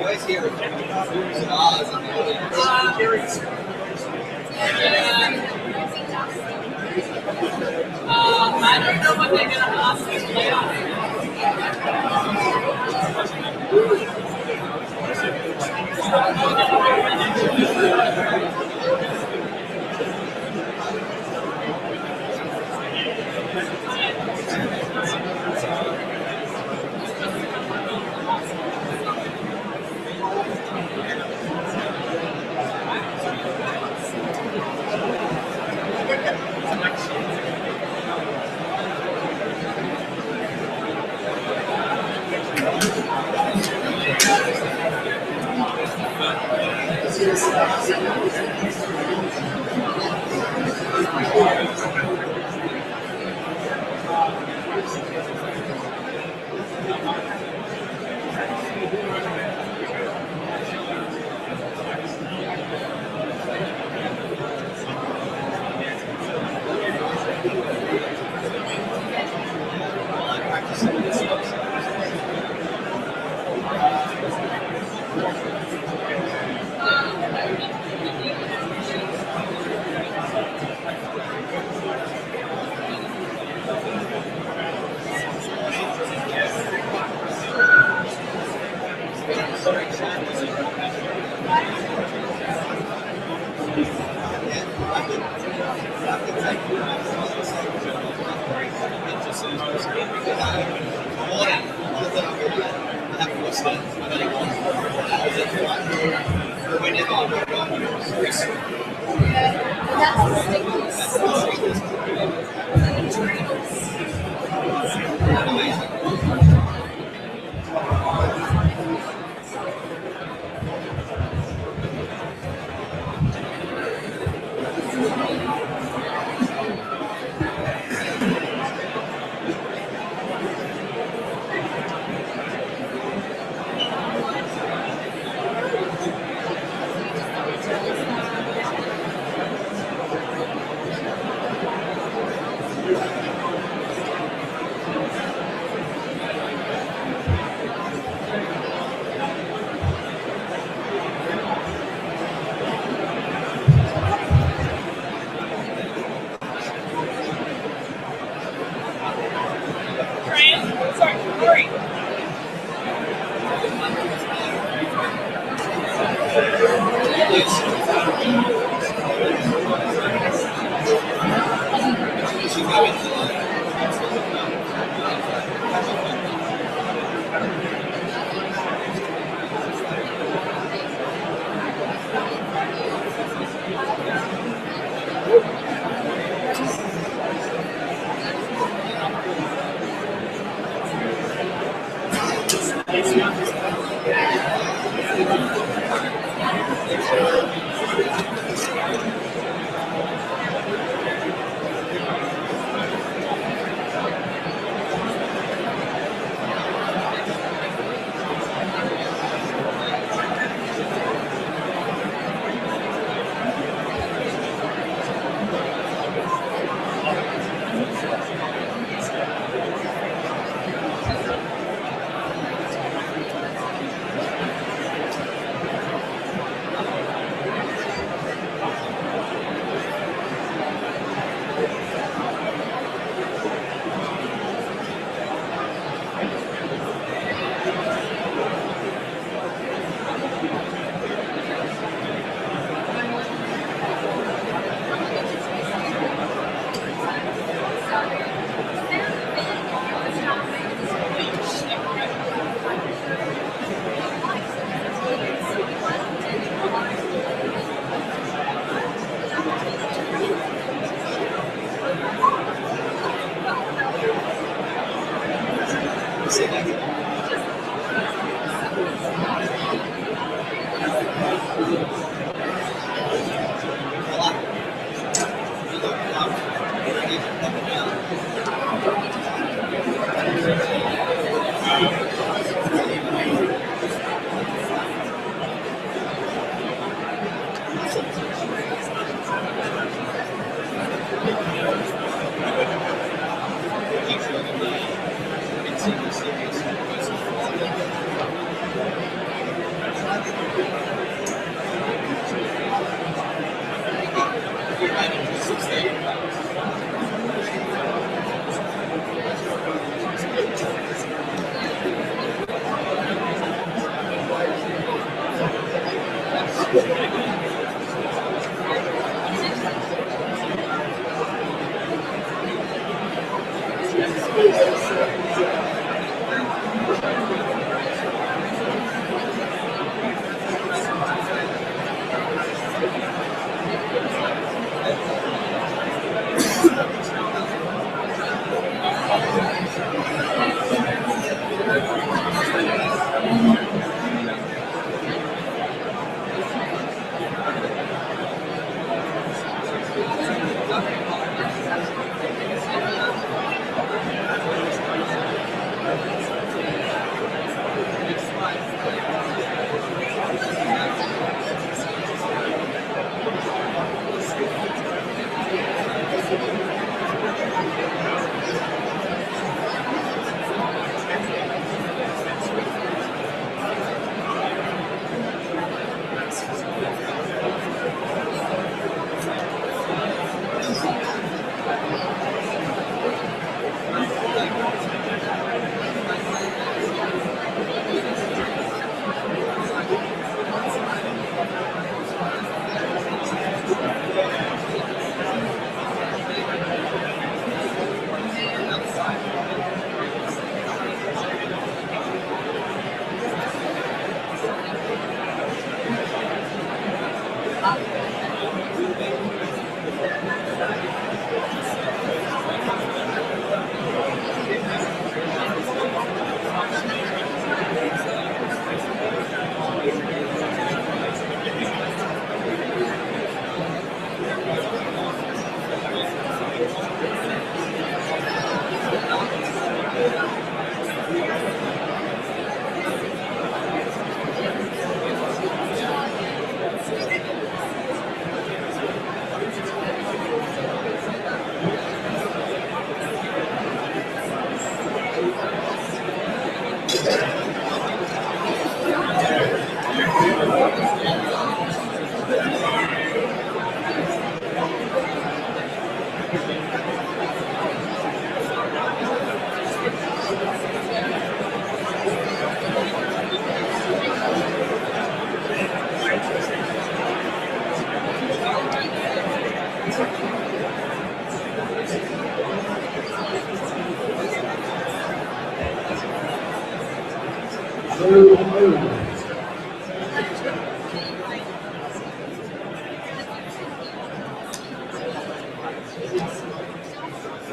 always hear of stars in the audience. I don't know what they're going to ask me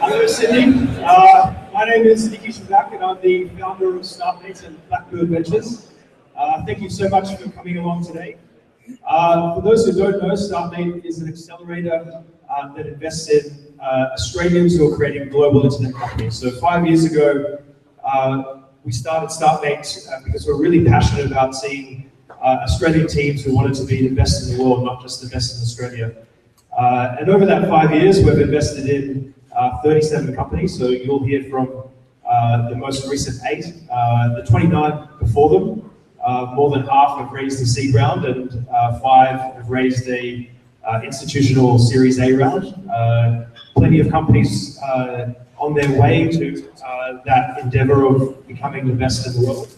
Hello, Sydney. My name is Nicky Shabak, and I'm the founder of Startmate and Blackbird Ventures. Thank you so much for coming along today. For those who don't know, Startmate is an accelerator that invests in Australians who are creating global internet companies. So 5 years ago, we started Startmate because we're really passionate about seeing Australian teams who wanted to be the best in the world, not just the best in Australia. And over that 5 years, we've invested in 37 companies, so you'll hear from the most recent 8. The 29 before them, more than half have raised the seed round, and 5 have raised a institutional Series A round. Plenty of companies on their way to that endeavor of becoming the best in the world.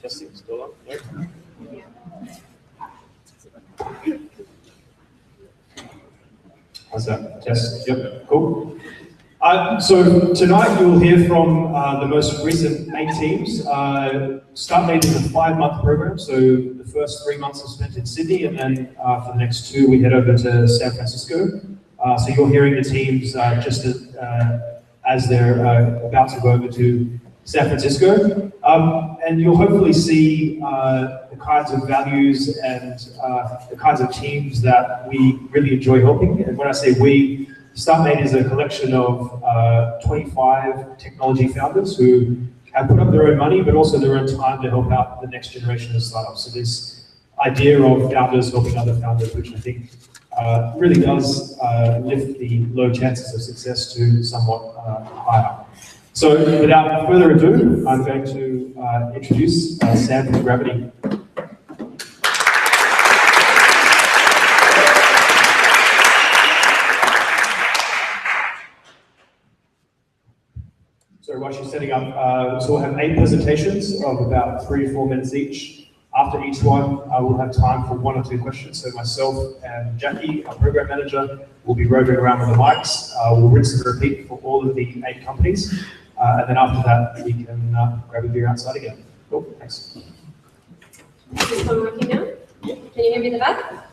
Testing, still on? No? How's that? Test? Yep, cool. So tonight you'll hear from the most recent 8 teams. Startmate is a 5-month program, so the first 3 months are spent in Sydney, and then for the next 2 we head over to San Francisco. So you're hearing the teams just as they're about to go over to San Francisco. And you'll hopefully see the kinds of values and the kinds of teams that we really enjoy helping. And when I say we, Startmate is a collection of 25 technology founders who have put up their own money, but also their own time to help out the next generation of startups. So this idea of founders helping other founders, which I think really does lift the low chances of success to somewhat higher. So without further ado, I'm going to introduce Sam from Gravity. So while she's setting up, so we'll have 8 presentations of about 3 to 4 minutes each. After after each one, I will have time for 1 or 2 questions. So myself and Jackie, our program manager, will be roving around with the mics. We'll rinse and repeat for all of the 8 companies. And then after that, we can grab a beer outside again. Cool, thanks. Is this one working now? Yeah. Can you hear me in the back?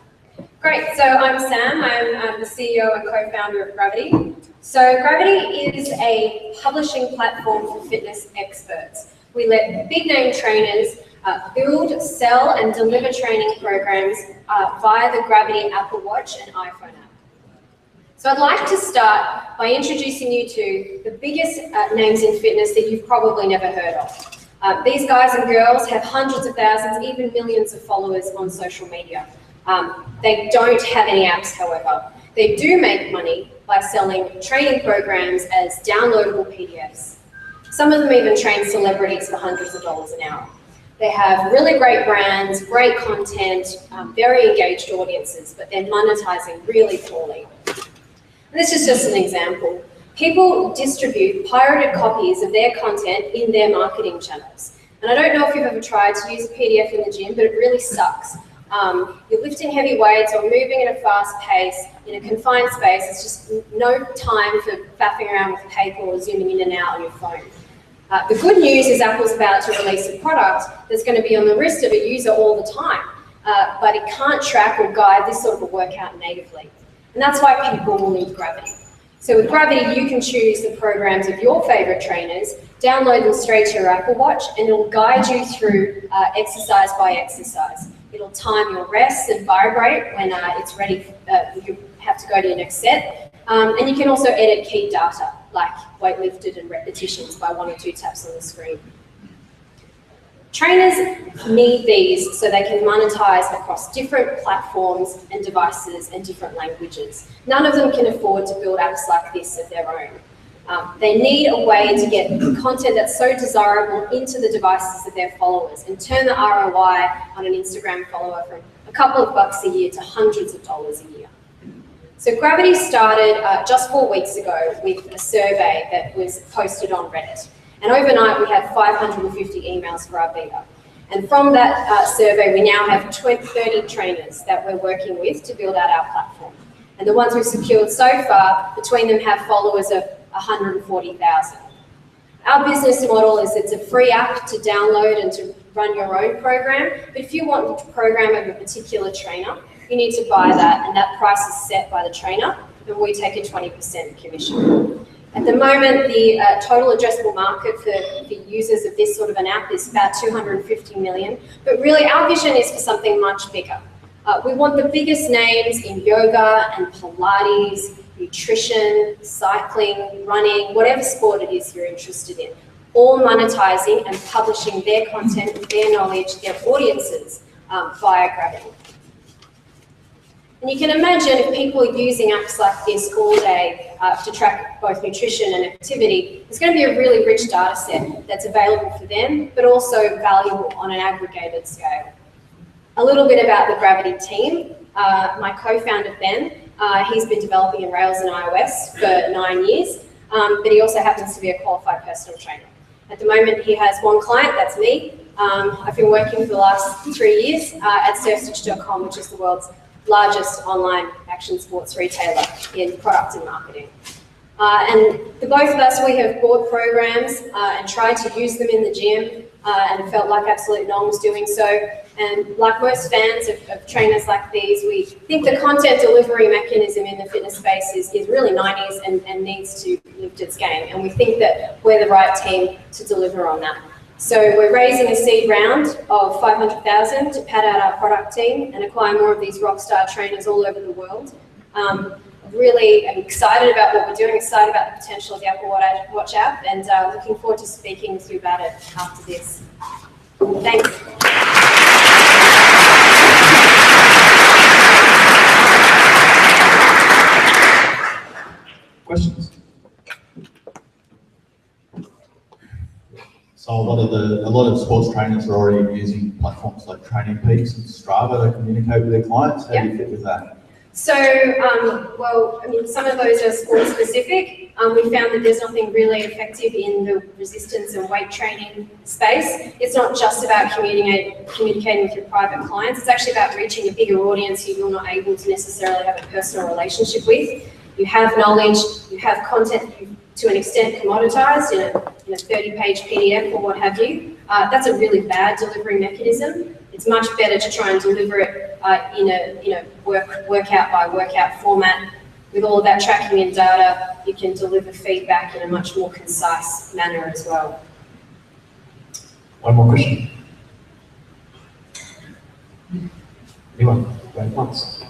Great, so I'm Sam. I'm the CEO and co-founder of Gravity. So Gravity is a publishing platform for fitness experts. We let big name trainers build, sell, and deliver training programs via the Gravity Apple Watch and iPhone app. So I'd like to start by introducing you to the biggest names in fitness that you've probably never heard of. These guys and girls have hundreds of thousands, even millions of followers on social media. They don't have any apps, however. They do make money by selling training programs as downloadable PDFs. Some of them even train celebrities for hundreds of dollars an hour. They have really great brands, great content, very engaged audiences, but they're monetizing really poorly. And this is just an example. People distribute pirated copies of their content in their marketing channels. And I don't know if you've ever tried to use a PDF in the gym, but it really sucks. You're lifting heavy weights or moving at a fast pace in a confined space. It's just no time for faffing around with paper or zooming in and out on your phone. The good news is Apple's about to release a product that's going to be on the wrist of a user all the time, but it can't track or guide this sort of a workout natively. And that's why people will need Gravity. So with Gravity, you can choose the programs of your favorite trainers, download them straight to your Apple Watch, and it'll guide you through exercise by exercise. It'll time your rests and vibrate when it's ready, you have to go to your next set. And you can also edit key data, like weight lifted and repetitions by 1 or 2 taps on the screen. Trainers need these so they can monetize across different platforms and devices and different languages. None of them can afford to build apps like this of their own. They need a way to get content that's so desirable into the devices of their followers and turn the ROI on an Instagram follower from a couple of bucks a year to hundreds of dollars a year. So Gravity started just 4 weeks ago with a survey that was posted on Reddit. And overnight we had 550 emails for our beta. And from that survey, we now have 30 trainers that we're working with to build out our platform. And the ones we've secured so far, between them have followers of 140,000. Our business model is it's a free app to download and to run your own program. But if you want the program of a particular trainer, you need to buy that, and that price is set by the trainer, and we take a 20% commission. At the moment, the total addressable market for users of this sort of an app is about 250 million, but really our vision is for something much bigger. We want the biggest names in yoga and Pilates, nutrition, cycling, running, whatever sport it is you're interested in, all monetizing and publishing their content, their knowledge, their audiences via Grabble. And you can imagine if people are using apps like this all day to track both nutrition and activity, there's going to be a really rich data set that's available for them, but also valuable on an aggregated scale. A little bit about the Gravity team. My co-founder, Vend, he's been developing in Rails and iOS for 9 years, but he also happens to be a qualified personal trainer. At the moment, he has 1 client, that's me. I've been working for the last 3 years at surfstitch.com, which is the world's largest online action sports retailer in product and marketing. And the both of us, we have bought programs and tried to use them in the gym and felt like absolutely no one was doing so. And like most fans of trainers like these, we think the content delivery mechanism in the fitness space is really 90s and needs to lift its game. And we think that we're the right team to deliver on that. So we're raising a seed round of 500,000 to pad out our product team and acquire more of these rockstar trainers all over the world. Really excited about what we're doing, excited about the potential of the Apple Watch app, and looking forward to speaking with you about it after this. Thanks. Questions? So a lot of sports trainers are already using platforms like Training Peaks and Strava to communicate with their clients. How do you fit with that? So, well, I mean, some of those are sport specific. We found that there's nothing really effective in the resistance and weight training space. It's not just about communicating with your private clients. It's actually about reaching a bigger audience who you're not able to necessarily have a personal relationship with. You have knowledge, you have content to an extent commoditized in a 30-page PDF or what have you. That's a really bad delivery mechanism. It's much better to try and deliver it in a workout by workout format. With all of that tracking and data, you can deliver feedback in a much more concise manner as well. One more question. Anyone? Going once?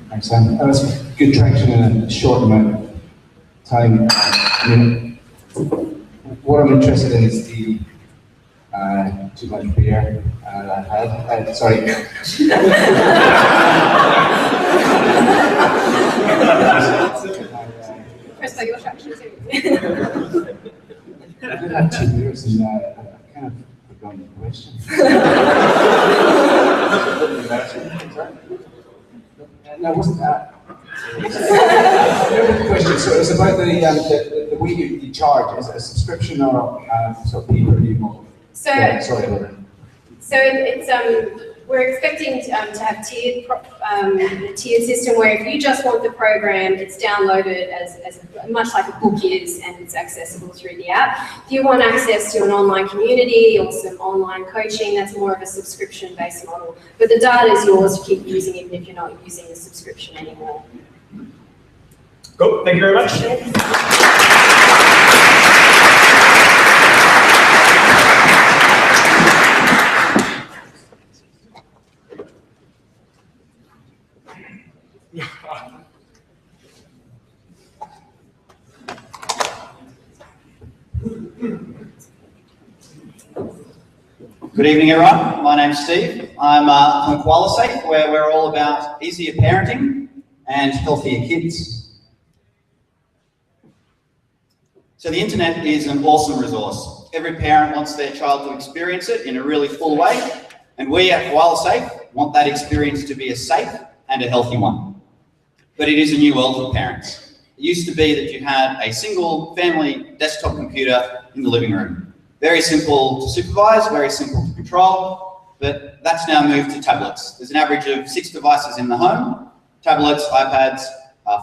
Thanks, Sam. That was good traction in a short amount of time. I mean, what I'm interested in is the too much beer I had. Sorry. Press by your traction too. I did have 2 beers and I kind of forgot the question. No, it wasn't that. I remember the question. So it's about the way you charge. Is it a subscription or sort of pay-per-view model? So, yeah, sorry, Laura. So it's we're expecting to have a tiered system where if you just want the program, it's downloaded as much like a book is, and it's accessible through the app. If you want access to an online community or some online coaching, that's more of a subscription-based model. But the data is yours to keep using even if you're not using the subscription anymore. Cool, thank you very much. Good evening, everyone. My name's Steve. I'm from Koala, where we're all about easier parenting and healthier kids. So the internet is an awesome resource. Every parent wants their child to experience it in a really full way, and we at Koala want that experience to be a safe and a healthy one. But it is a new world for parents. It used to be that you had a single family desktop computer in the living room. Very simple to supervise, very simple to control, but that's now moved to tablets. There's an average of 6 devices in the home: tablets, iPads,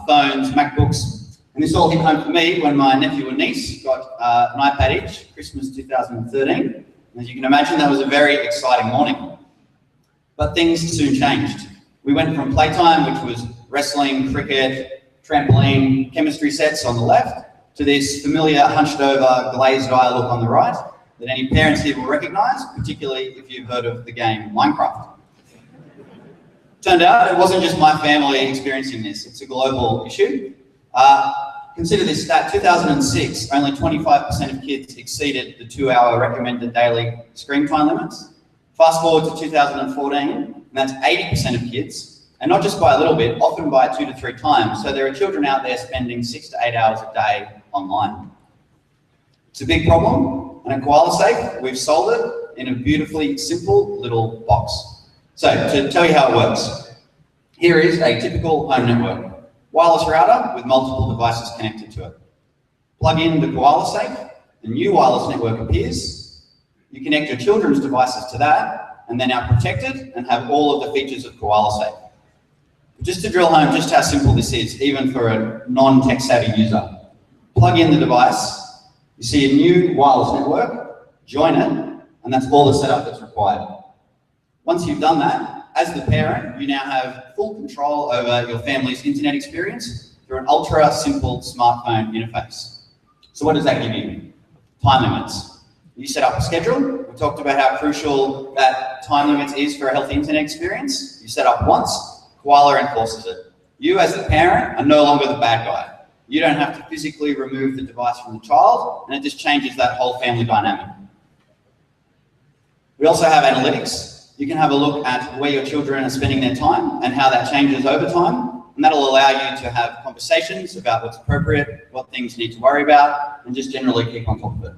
phones, MacBooks. And this all hit home for me when my nephew and niece got an iPad each, Christmas 2013. And as you can imagine, that was a very exciting morning. But things soon changed. We went from playtime, which was wrestling, cricket, trampoline, chemistry sets on the left, to this familiar hunched over, glazed eye look on the right that any parents here will recognise, particularly if you've heard of the game Minecraft. Turned out it wasn't just my family experiencing this, it's a global issue. Consider this stat: 2006, only 25% of kids exceeded the 2-hour recommended daily screen time limits. Fast forward to 2014, and that's 80% of kids, and not just by a little bit, often by 2 to 3 times. So there are children out there spending 6 to 8 hours a day online. It's a big problem, and at Koala, we've solved it in a beautifully simple little box. So to tell you how it works, here is a typical home network. Wireless router with multiple devices connected to it. Plug in the Koala, a new wireless network appears. You connect your children's devices to that, and they're now protected and have all of the features of Koala. Just to drill home just how simple this is, even for a non-tech savvy user. Plug in the device, you see a new wireless network, join it, and that's all the setup that's required. Once you've done that, as the parent, you now have full control over your family's internet experience through an ultra simple smartphone interface. So what does that give you? Time limits. You set up a schedule. We talked about how crucial that time limit is for a healthy internet experience. You set up once, Koala enforces it. You as the parent are no longer the bad guy. You don't have to physically remove the device from the child, and it just changes that whole family dynamic. We also have analytics. You can have a look at where your children are spending their time and how that changes over time, and that'll allow you to have conversations about what's appropriate, what things you need to worry about, and just generally keep on top of it.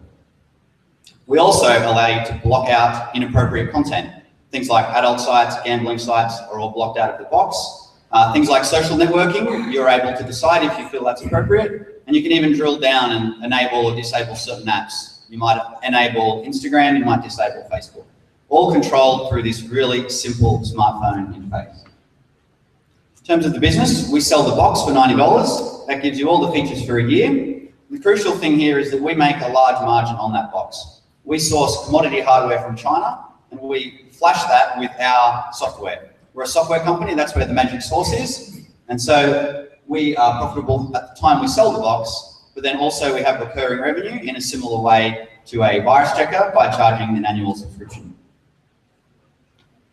We also allow you to block out inappropriate content. Things like adult sites, gambling sites are all blocked out of the box. Things like social networking, you're able to decide if you feel that's appropriate, and you can even drill down and enable or disable certain apps. You might enable Instagram, you might disable Facebook. All controlled through this really simple smartphone interface. In terms of the business, we sell the box for $90. That gives you all the features for a year. The crucial thing here is that we make a large margin on that box. We source commodity hardware from China, and we flash that with our software. We're a software company, that's where the magic sauce is. And so we are profitable at the time we sell the box, but then also we have recurring revenue in a similar way to a virus checker by charging an annual subscription.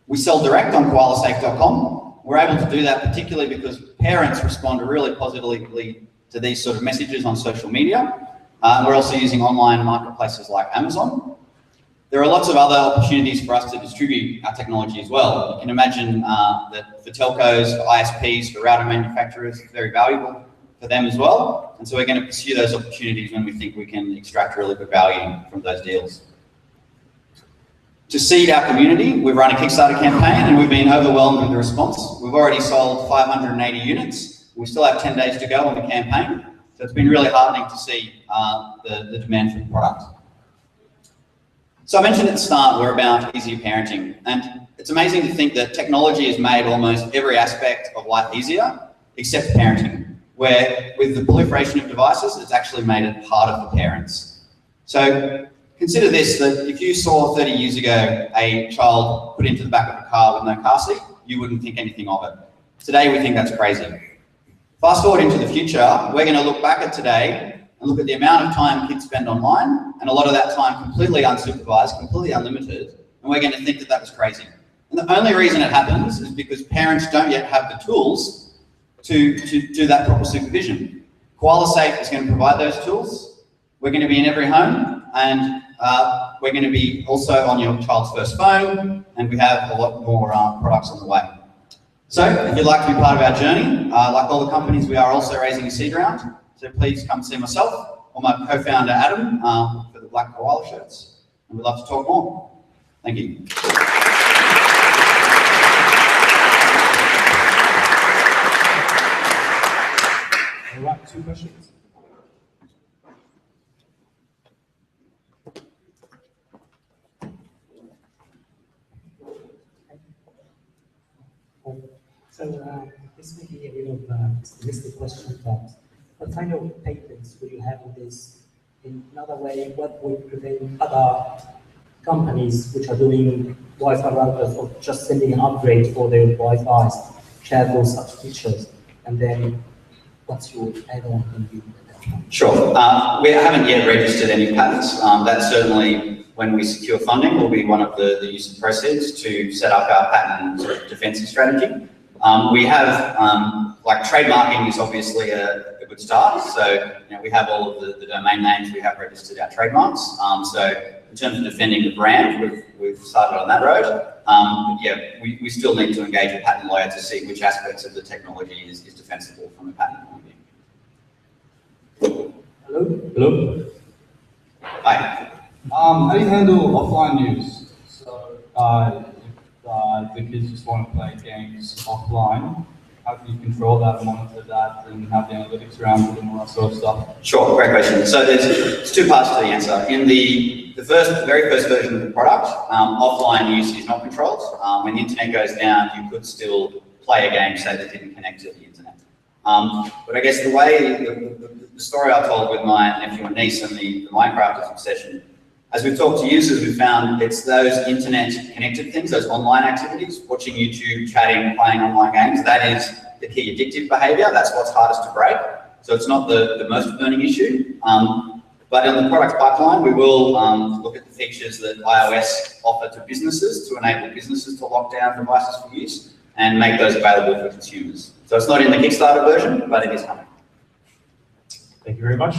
We sell direct on koalasafe.com. We're able to do that particularly because parents respond really positively to these sort of messages on social media. We're also using online marketplaces like Amazon. There are lots of other opportunities for us to distribute our technology as well. You can imagine that for telcos, for ISPs, for router manufacturers, it's very valuable for them as well. And so we're going to pursue those opportunities when we think we can extract really good value from those deals. To seed our community, we've run a Kickstarter campaign and we've been overwhelmed with the response. We've already sold 580 units. We still have 10 days to go on the campaign. So it's been really heartening to see the demand for the product. So I mentioned at the start, we're about easier parenting. And it's amazing to think that technology has made almost every aspect of life easier, except parenting, where with the proliferation of devices, it's actually made it harder for parents. So consider this, that if you saw 30 years ago a child put into the back of a car with no car seat, you wouldn't think anything of it. Today, we think that's crazy. Fast forward into the future, we're going to look back at today and look at the amount of time kids spend online, and a lot of that time completely unsupervised, completely unlimited, and we're going to think that that was crazy. And the only reason it happens is because parents don't yet have the tools to do that proper supervision. Koala Safe is going to provide those tools. We're going to be in every home, and we're going to be also on your child's first phone, and we have a lot more products on the way. So if you'd like to be part of our journey, like all the companies, we are also raising a seed round. So please come see myself or my co-founder Adam for the black koala shirts, and we'd love to talk more. Thank you. All right, 2 questions. So this may be a bit of a optimistic question, but what kind of patents will you have on this? In another way, what would prevent other companies which are doing Wi-Fi routers or just sending an upgrade for their Wi-Fi to have those such features? And then what's your add-on on you? Sure. We haven't yet registered any patents. That certainly, when we secure funding, will be one of the use of proceeds to set up our patent sort of defensive strategy. We have, like trademarking is obviously a good start. So, we have all of the domain names, we have registered our trademarks. So in terms of defending the brand, we've started on that road. But yeah, we still need to engage a patent lawyer to see which aspects of the technology is defensible from a patent point of view. Hello? Hello? Hi. How do you handle offline use? So if the kids just want to play games offline, how do you control that, monitor that, and have the analytics around it and all that sort of stuff? Sure, great question. So there's 2 parts to the answer. In the very first version of the product, offline use is not controlled. When the internet goes down, you could still play a game, say, that didn't connect to the internet. But I guess the story I told with my nephew and niece and the Minecraft obsession, as we've talked to users, we've found it's those internet-connected things, those online activities, watching YouTube, chatting, playing online games, that is the key addictive behaviour. That's what's hardest to break. So it's not the most burning issue. But in the product pipeline, we will look at the features that iOS offer to businesses to enable businesses to lock down devices for use and make those available for consumers. So it's not in the Kickstarter version, but it is coming. Thank you very much.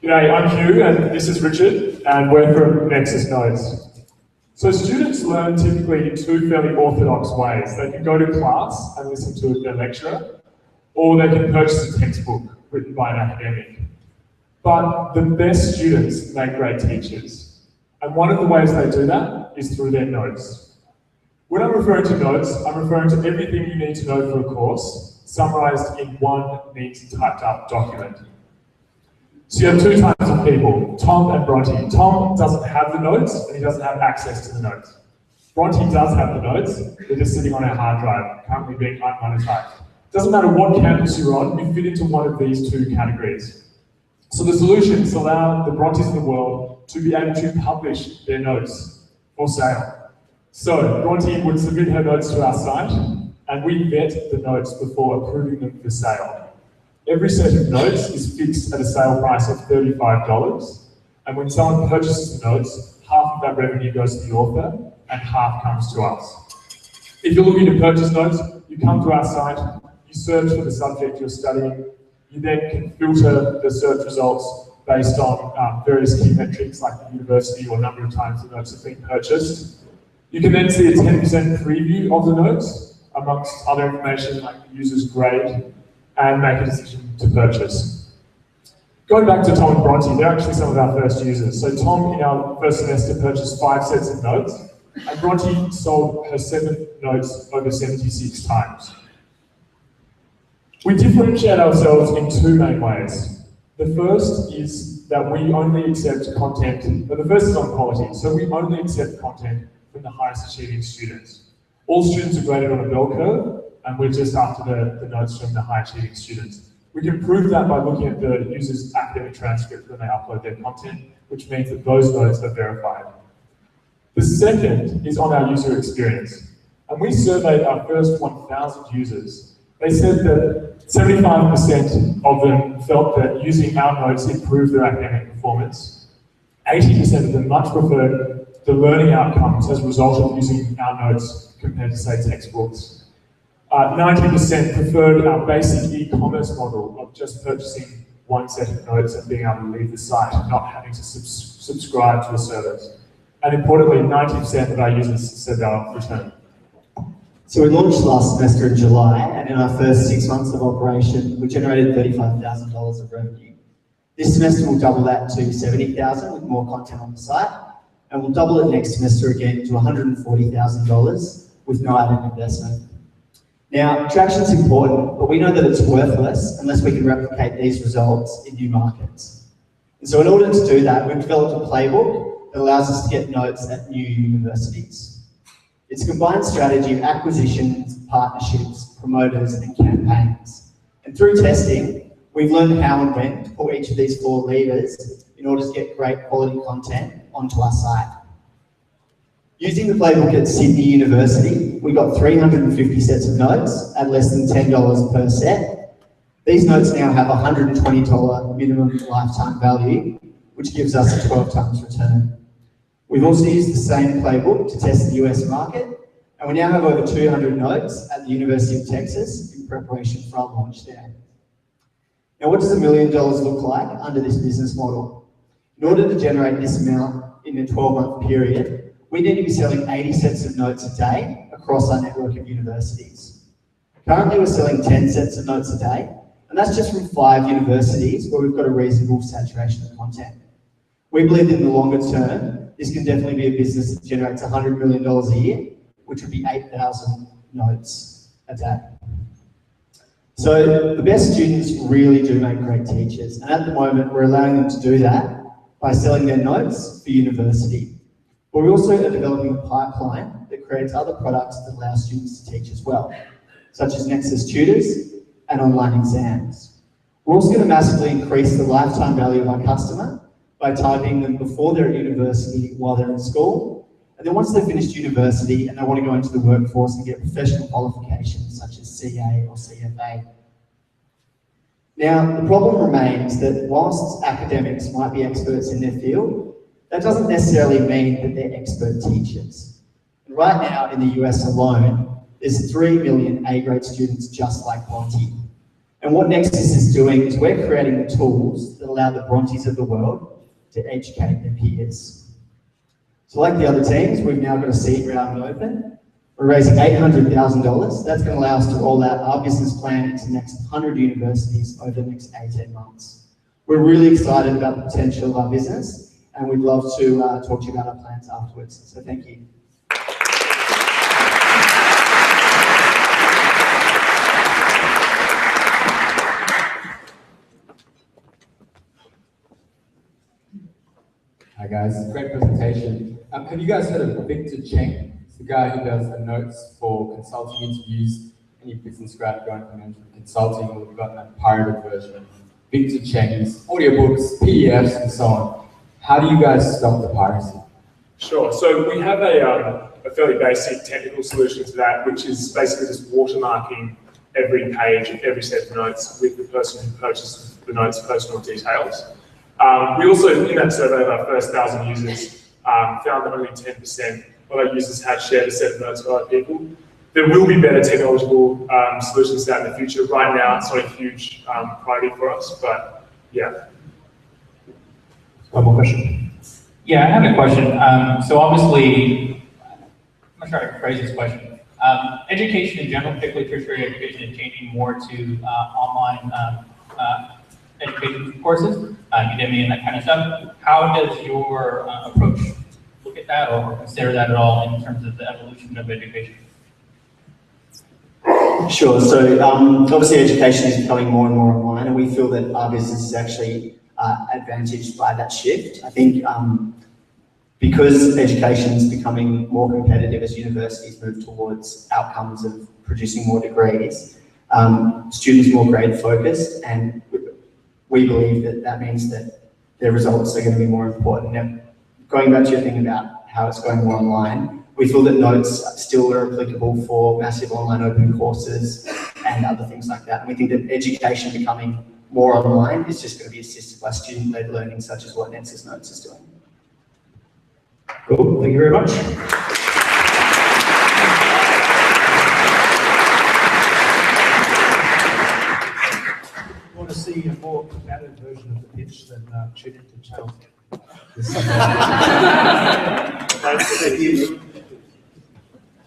G'day, I'm Hugh, and this is Richard, and we're from Nexus Nodes. So students learn typically in two fairly orthodox ways. They can go to class and listen to their lecturer, or they can purchase a textbook written by an academic. But the best students make great teachers. And one of the ways they do that is through their notes. When I'm referring to notes, I'm referring to everything you need to know for a course, summarized in one neat typed up document. So you have two types of people, Tom and Bronte. Tom doesn't have the notes and he doesn't have access to the notes. Bronte does have the notes, they're just sitting on our hard drive, currently being unmonetized. Doesn't matter what campus you're on, you fit into one of these two categories. So the solution is to allow the Brontes of the world to be able to publish their notes for sale. So Bronte would submit her notes to our site and we vet the notes before approving them for sale. Every set of notes is fixed at a sale price of $35, and when someone purchases the notes, half of that revenue goes to the author and half comes to us. If you're looking to purchase notes, you come to our site, you search for the subject you're studying, you then can filter the search results based on various key metrics like the university or number of times the notes have been purchased. You can then see a 10% preview of the notes amongst other information like the user's grade, and make a decision to purchase. Going back to Tom and Bronte, they're actually some of our first users. So Tom in our first semester purchased 5 sets of notes, and Bronte sold her 7 notes over 76 times. We differentiate ourselves in 2 main ways. The first is that we only accept content, but the first is on quality, so we only accept content from the highest achieving students. All students are graded on a bell curve, and we're just after the notes from the high achieving students. We can prove that by looking at the user's academic transcript when they upload their content, which means that those notes are verified. The second is on our user experience. And we surveyed our first 1,000 users. They said that 75% of them felt that using our notes improved their academic performance. 80% of them much preferred the learning outcomes as a result of using our notes compared to, say, textbooks. 90% preferred our basic e-commerce model of just purchasing 1 set of notes and being able to leave the site, not having to subscribe to a service. And importantly, 90% of our users said they'll return. So we launched last semester in July, and in our first 6 months of operation, we generated $35,000 of revenue. This semester we'll double that to $70,000 with more content on the site, and we'll double it next semester again to $140,000 with no added investment. Now, traction's important, but we know that it's worthless unless we can replicate these results in new markets. And so in order to do that, we've developed a playbook that allows us to get notes at new universities. It's a combined strategy of acquisitions, partnerships, promoters, and campaigns. And through testing, we've learned how and when to pull each of these 4 levers in order to get great quality content onto our site. Using the playbook at Sydney University, we got 350 sets of notes at less than $10 per set. These notes now have $120 minimum lifetime value, which gives us a 12 times return. We've also used the same playbook to test the US market, and we now have over 200 notes at the University of Texas in preparation for our launch there. Now, what does $1 million look like under this business model? In order to generate this amount in a 12-month period, we need to be selling 80 sets of notes a day across our network of universities. Currently, we're selling 10 sets of notes a day, and that's just from 5 universities where we've got a reasonable saturation of content. We believe in the longer term, this can definitely be a business that generates $100 million a year, which would be 8,000 notes a day. So the best students really do make great teachers, and at the moment, we're allowing them to do that by selling their notes for university. But we also are developing a pipeline that creates other products that allow students to teach as well, such as Nexus tutors and online exams. We're also going to massively increase the lifetime value of our customer by targeting them before they're at university while they're in school, and then once they've finished university and they want to go into the workforce and get professional qualifications such as CA or CFA. Now, the problem remains that whilst academics might be experts in their field, that doesn't necessarily mean that they're expert teachers. And right now in the US alone, there's 3 million A-grade students just like Bronte. And what Nexus is doing is we're creating tools that allow the Brontes of the world to educate their peers. So like the other teams, we've now got a seed round open. We're raising $800,000. That's going to allow us to roll out our business plan into the next 100 universities over the next 18 months. We're really excited about the potential of our business, and we'd love to talk to you about our plans afterwards. So thank you. Hi guys, great presentation. Have you guys heard of Victor Cheng? He's the guy who does the notes for consulting interviews. Any business grad going for management consulting will have gotten a pirated version of Victor Cheng's audiobooks, PDFs, and so on. How do you guys stop the piracy? Sure. So we have a fairly basic technical solution to that, which is basically just watermarking every page of every set of notes with the person who purchases the notes' personal details. We also, in that survey of our first 1,000 users, found that only 10% of our users had shared a set of notes with other people. There will be better technological solutions to that in the future. Right now, it's not a huge priority for us, but yeah. One more question. Yeah, I have a question. So obviously, I'm not sure how to phrase this question. Education in general, particularly tertiary education, is changing more to online education courses, Udemy and that kind of stuff. How does your approach look at that or consider that at all in terms of the evolution of education? Sure. So obviously education is becoming more and more online, and we feel that our business is actually advantaged by that shift. I think because education is becoming more competitive as universities move towards outcomes of producing more degrees, students more grade focused, and we believe that that means that their results are going to be more important. Now, going back to your thing about how it's going more online, we feel that notes still are applicable for massive online open courses and other things like that. And we think that education becoming more online is just going to be assisted by student-led learning, such as what Nexus Notes is doing. Cool, thank you very much. Want to see a more combative version of the pitch than tune into channel.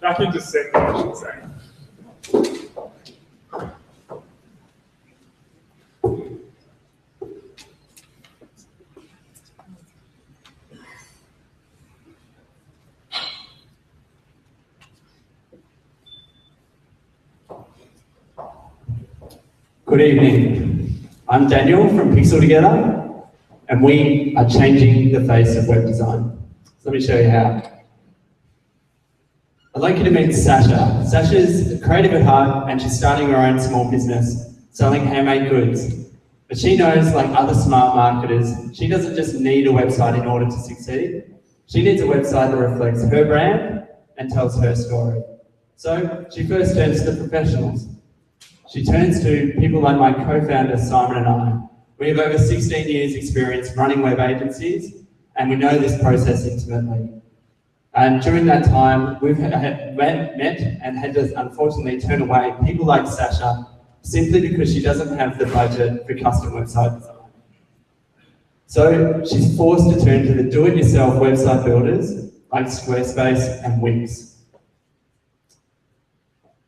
Nothing to say, I should say. Good evening. I'm Daniel from Pixel Together, and we are changing the face of web design. So let me show you how. I'd like you to meet Sasha. Sasha's creative at heart, and she's starting her own small business, selling handmade goods. But she knows, like other smart marketers, she doesn't just need a website in order to succeed. She needs a website that reflects her brand and tells her story. So she first turns to the professionals. She turns to people like my co-founder, Simon, and I. We have over 16 years experience running web agencies, and we know this process intimately. And during that time, we've met and had to unfortunately turn away people like Sasha simply because she doesn't have the budget for custom website design. So she's forced to turn to the do-it-yourself website builders like Squarespace and Wix.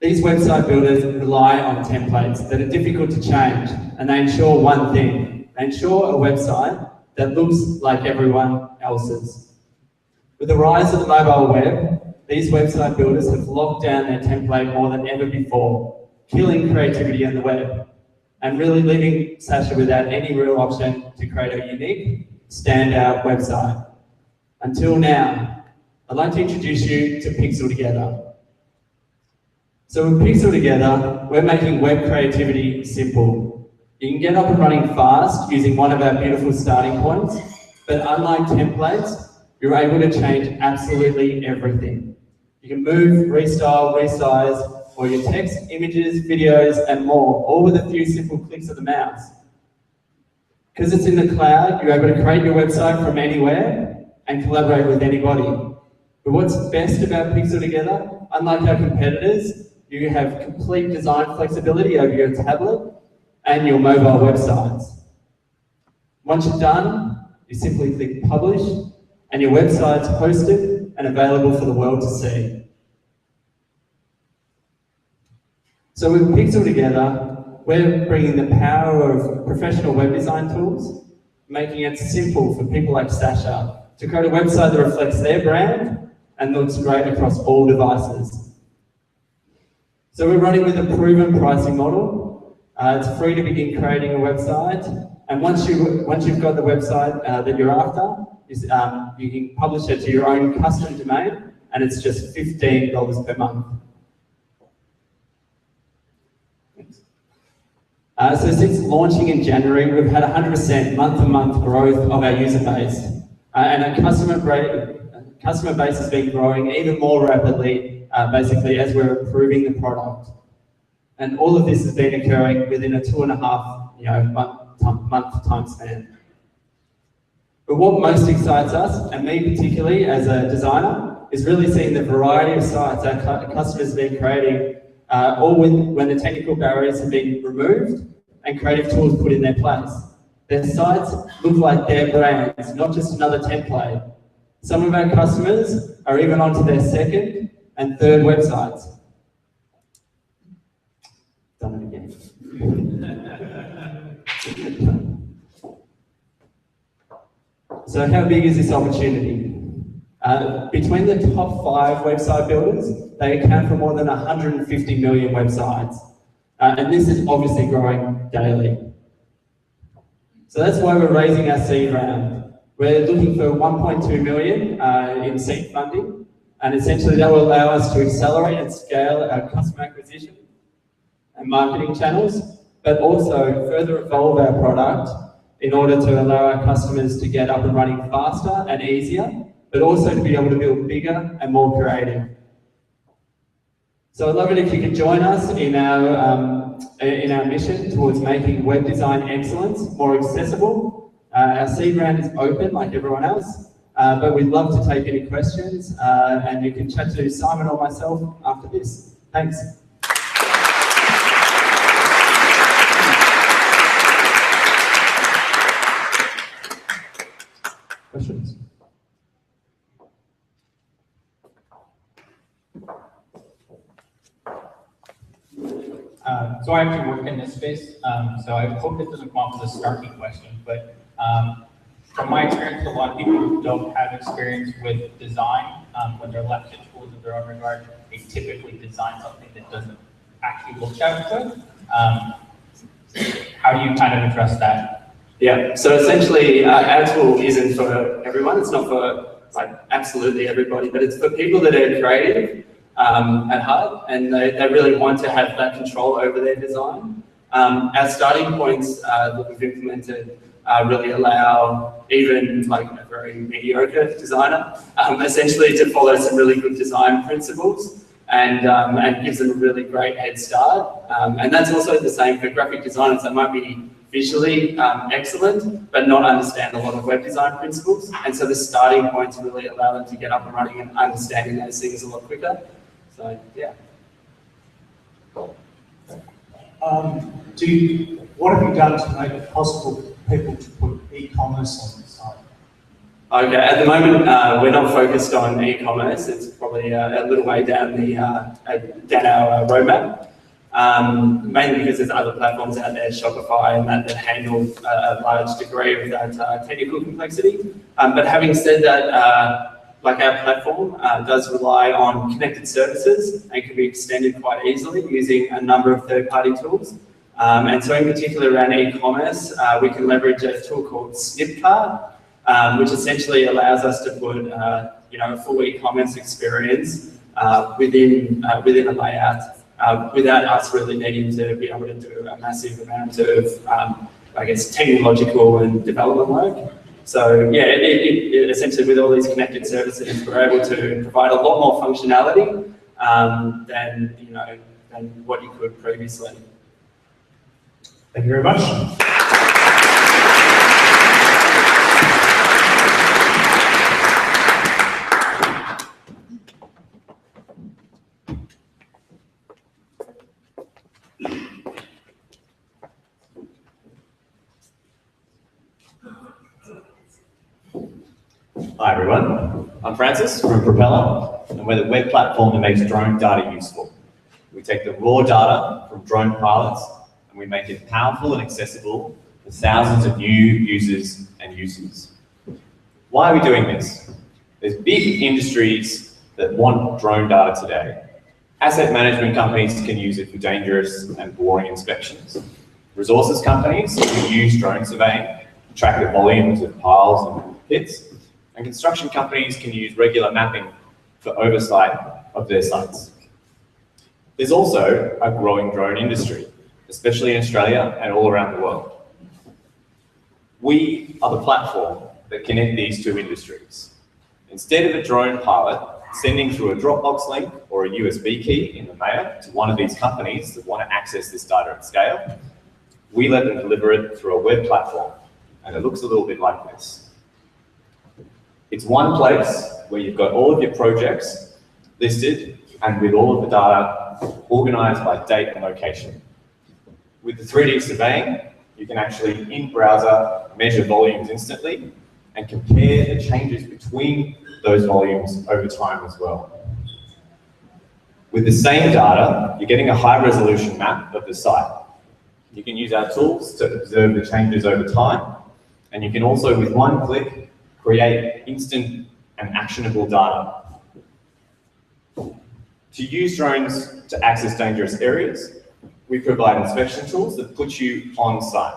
These website builders rely on templates that are difficult to change, and they ensure one thing. They ensure a website that looks like everyone else's. With the rise of the mobile web, these website builders have locked down their template more than ever before, killing creativity on the web, and really leaving Sasha without any real option to create a unique, standout website. Until now, I'd like to introduce you to Pixel Together. So with Pixel Together, we're making web creativity simple. You can get up and running fast using one of our beautiful starting points, but unlike templates, you're able to change absolutely everything. You can move, restyle, resize, or your text, images, videos, and more, all with a few simple clicks of the mouse. Because it's in the cloud, you're able to create your website from anywhere and collaborate with anybody. But what's best about Pixel Together, unlike our competitors, you have complete design flexibility over your tablet, and your mobile websites. Once you're done, you simply click publish, and your website's hosted and available for the world to see. So with Pixel together, we're bringing the power of professional web design tools, making it simple for people like Sasha to create a website that reflects their brand and looks great across all devices. So we're running with a proven pricing model. It's free to begin creating a website, and once you've got the website that you're after, you can publish it to your own custom domain, and it's just $15 per month. So since launching in January, we've had 100% month-to-month growth of our user base, and our customer base has been growing even more rapidly, basically as we're improving the product. And all of this has been occurring within a 2.5 month time span. But what most excites us, and me particularly as a designer, is really seeing the variety of sites our customers have been creating, all when the technical barriers have been removed and creative tools put in their place. Their sites look like their brands, not just another template. Some of our customers are even onto their second and third websites. Done it again. So how big is this opportunity? Between the top 5 website builders, they account for more than 150 million websites. And this is obviously growing daily. So that's why we're raising our seed round. We're looking for 1.2 million in seed funding, and essentially that will allow us to accelerate and scale our customer acquisition and marketing channels, but also further evolve our product in order to allow our customers to get up and running faster and easier, but also to be able to build bigger and more creative. So I'd love it if you could join us in our mission towards making web design excellence more accessible. Our seed round is open like everyone else, but we'd love to take any questions, and you can chat to Simon or myself after this. Thanks. Questions? So I actually work in this space, so I hope it doesn't come off as a snarky question, but from my experience, a lot of people who don't have experience with design, when they're left to tools of their own regard, they typically design something that doesn't actually look that good. How do you kind of address that? Yeah, so essentially our tool isn't for everyone, it's not for like absolutely everybody, but it's for people that are creative at heart, and they really want to have that control over their design. Our starting points that we've implemented really allow even like a very mediocre designer essentially to follow some really good design principles, and gives them a really great head start. And that's also the same for graphic designers that might be visually excellent, but not understand a lot of web design principles. And so the starting points really allow them to get up and running and understanding those things a lot quicker. So, yeah. What have you done to make it possible for people to put e-commerce on the site? Okay, at the moment we're not focused on e-commerce. It's probably a little way down our roadmap. Mainly because there's other platforms out there, Shopify, and that handle a large degree of that technical complexity. But having said that, like our platform does rely on connected services and can be extended quite easily using a number of third-party tools. And so in particular around e-commerce, we can leverage a tool called Snipcart, which essentially allows us to put a full e-commerce experience within a layout without us really needing to be able to do a massive amount of, technological and development work. So yeah, it essentially with all these connected services, we're able to provide a lot more functionality than what you could previously. Thank you very much. Hi everyone, I'm Francis from Propeller, and we're the web platform that makes drone data useful. We take the raw data from drone pilots and we make it powerful and accessible for thousands of new users and users. Why are we doing this? There's big industries that want drone data today. Asset management companies can use it for dangerous and boring inspections. Resources companies can use drone surveying to track the volumes of piles and pits. And construction companies can use regular mapping for oversight of their sites. There's also a growing drone industry, especially in Australia and all around the world. We are the platform that connect these two industries. Instead of a drone pilot sending through a Dropbox link or a USB key in the mail to one of these companies that want to access this data at scale, we let them deliver it through a web platform, and it looks a little bit like this. It's one place where you've got all of your projects listed and with all of the data organized by date and location. With the 3D surveying, you can actually, in browser, measure volumes instantly and compare the changes between those volumes over time as well. With the same data, you're getting a high-resolution map of the site. You can use our tools to observe the changes over time, and you can also, with one click, create instant and actionable data. To use drones to access dangerous areas, we provide inspection tools that put you on site.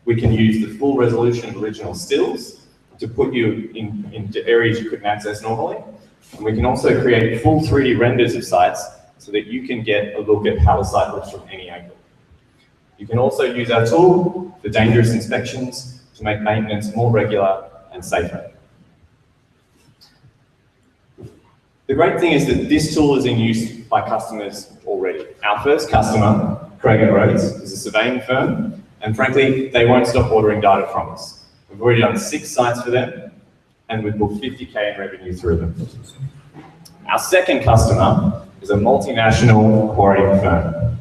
We can use the full resolution of original stills to put you into areas you couldn't access normally. And we can also create full 3D renders of sites so that you can get a look at how the site looks from any angle. You can also use our tool for dangerous inspections to make maintenance more regular and safer. The great thing is that this tool is in use by customers already. Our first customer, Craig & Rhodes, is a surveying firm, and frankly, they won't stop ordering data from us. We've already done 6 sites for them, and we've booked 50K in revenue through them. Our second customer is a multinational quarrying firm.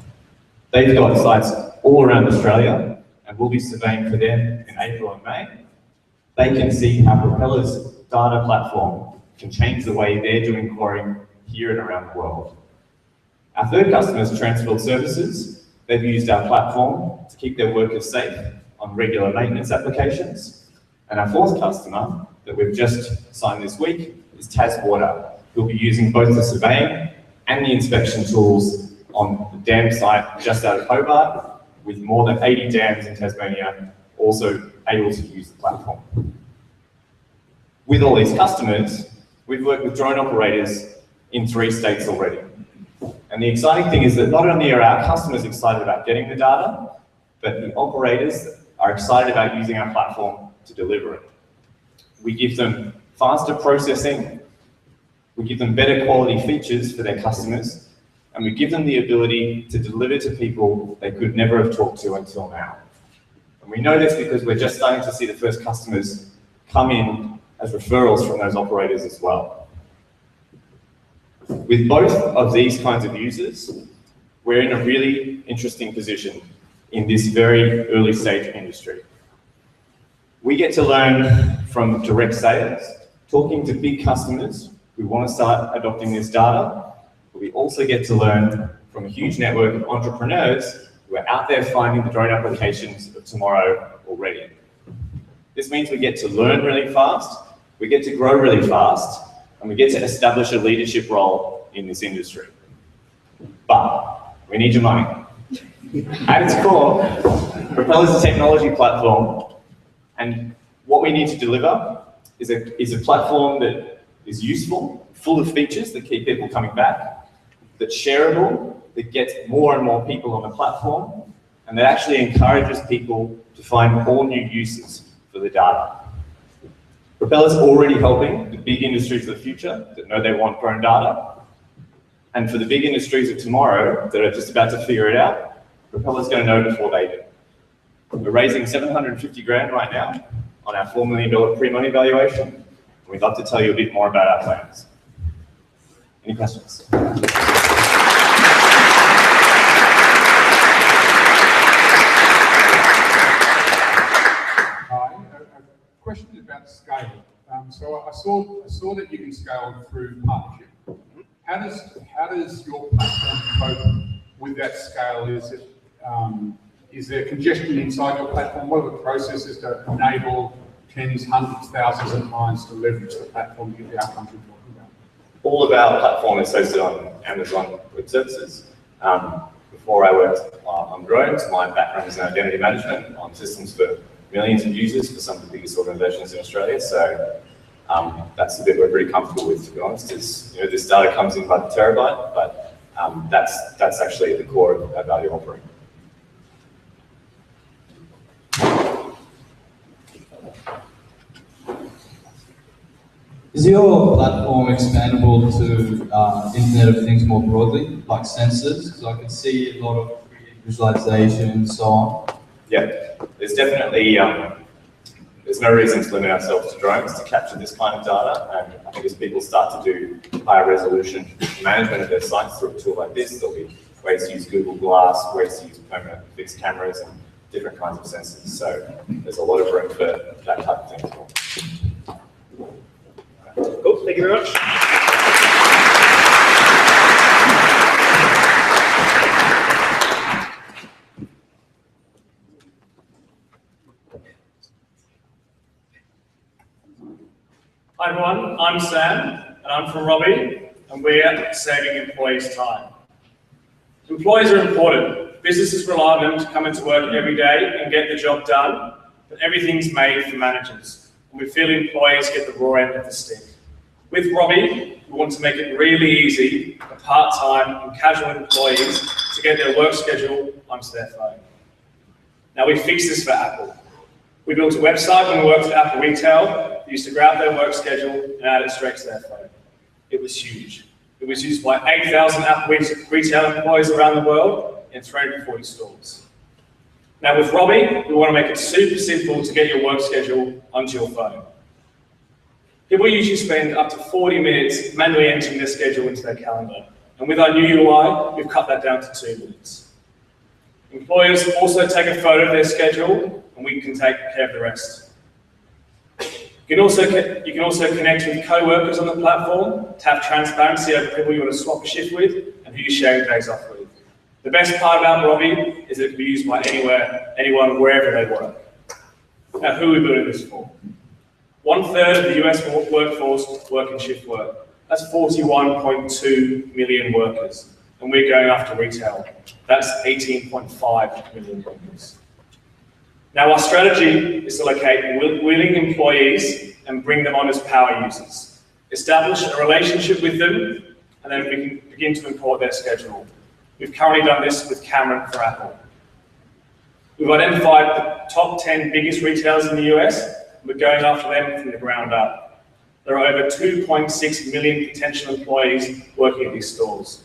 They've got sites all around Australia, and we'll be surveying for them in April and May. They can see how Propeller's data platform can change the way they're doing quarrying here and around the world. Our third customer is Transport Services. They've used our platform to keep their workers safe on regular maintenance applications. And our fourth customer that we've just signed this week is TasWater, who'll be using both the surveying and the inspection tools on the dam site just out of Hobart, with more than 80 dams in Tasmania also able to use the platform. With all these customers, we've worked with drone operators in 3 states already. And the exciting thing is that not only are our customers excited about getting the data, but the operators are excited about using our platform to deliver it. We give them faster processing, we give them better quality features for their customers, and we give them the ability to deliver to people they could never have talked to until now. And we know this because we're just starting to see the first customers come in as referrals from those operators as well. With both of these kinds of users, we're in a really interesting position in this very early stage industry. We get to learn from direct sales, talking to big customers who want to start adopting this data, but we also get to learn from a huge network of entrepreneurs who are out there finding the drone applications of tomorrow already. This means we get to learn really fast, we get to grow really fast, and we get to establish a leadership role in this industry. But we need your money. At its core, Propeller is a technology platform, and what we need to deliver is a platform that is useful, full of features that keep people coming back, that's shareable, that gets more and more people on the platform, and that actually encourages people to find all new uses for the data. Propeller's already helping the big industries of the future that know they want drone data, and for the big industries of tomorrow that are just about to figure it out, Propeller's going to know before they do. We're raising 750 grand right now on our $4 million pre-money valuation. We'd love to tell you a bit more about our plans. Any questions? Question about scale. So I saw that you can scale through partnership. How does your platform cope with that scale? Is there congestion inside your platform? What are the processes to enable tens, hundreds, thousands of clients to leverage the platform to get the outcomes you're talking about? All of our platform is hosted on Amazon Web Services. Before I worked on drones, my background is in identity management on systems for millions of users for some of the biggest organizations in Australia. So that's the bit we're pretty comfortable with, to be honest. Is, this data comes in by the terabyte, but that's actually at the core of our value offering. Is your platform expandable to Internet of Things more broadly, like sensors? Because I can see a lot of visualization and so on. Yeah, there's definitely, there's no reason to limit ourselves to drones to capture this kind of data. And I think as people start to do higher resolution management of their sites through a tool like this, there'll be ways to use Google Glass, ways to use permanent fixed cameras and different kinds of sensors. So there's a lot of room for that type of thing as well. Cool, thank you very much. Hi everyone, I'm Sam, and I'm from Robbie, and we're saving employees time. Employees are important. Businesses rely on them to come into work every day and get the job done, but everything's made for managers. And we feel employees get the raw end of the stick. With Robbie, we want to make it really easy for part-time and casual employees to get their work schedule onto their phone. Now we fixed this for Apple. We built a website when we worked at Apple Retail that used to grab their work schedule and add it straight to their phone. It was huge. It was used by 8,000 Apple Retail employees around the world in 340 stores. Now with Robbie, we want to make it super simple to get your work schedule onto your phone. People usually spend up to 40 minutes manually entering their schedule into their calendar. And with our new UI, we've cut that down to 2 minutes. Employers also take a photo of their schedule, and we can take care of the rest. You can also connect with co-workers on the platform to have transparency over people you want to swap a shift with and who you're sharing days off with. The best part about Robbie is that it can be used by anyone, wherever they work. Now, who are we building this for? 1/3 of the US workforce work in shift work. That's 41.2 million workers. And we're going after retail. That's 18.5 million workers. Now our strategy is to locate willing employees and bring them on as power users. Establish a relationship with them, and then we can begin to import their schedule. We've currently done this with Cameron for Apple. We've identified the top 10 biggest retailers in the US. We're going after them from the ground up. There are over 2.6 million potential employees working at these stores.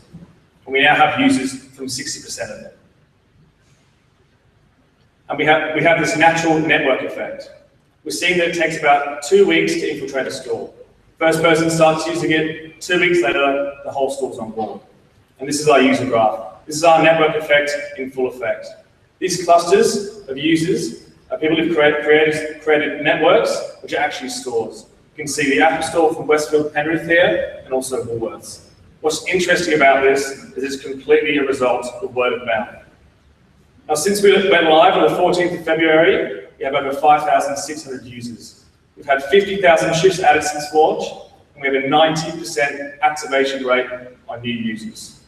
And we now have users from 60% of them. And we have this natural network effect. We're seeing that it takes about 2 weeks to infiltrate a store. First person starts using it, 2 weeks later, the whole store's on board. And this is our user graph. This is our network effect in full effect. These clusters of users are people who've created networks, which are actually stores. You can see the Apple Store from Westfield Penrith here, and also Woolworths. What's interesting about this is it's completely a result of word of mouth. Now, since we went live on the 14th of February, we have over 5,600 users. We've had 50,000 shifts added since launch, and we have a 90% activation rate on new users.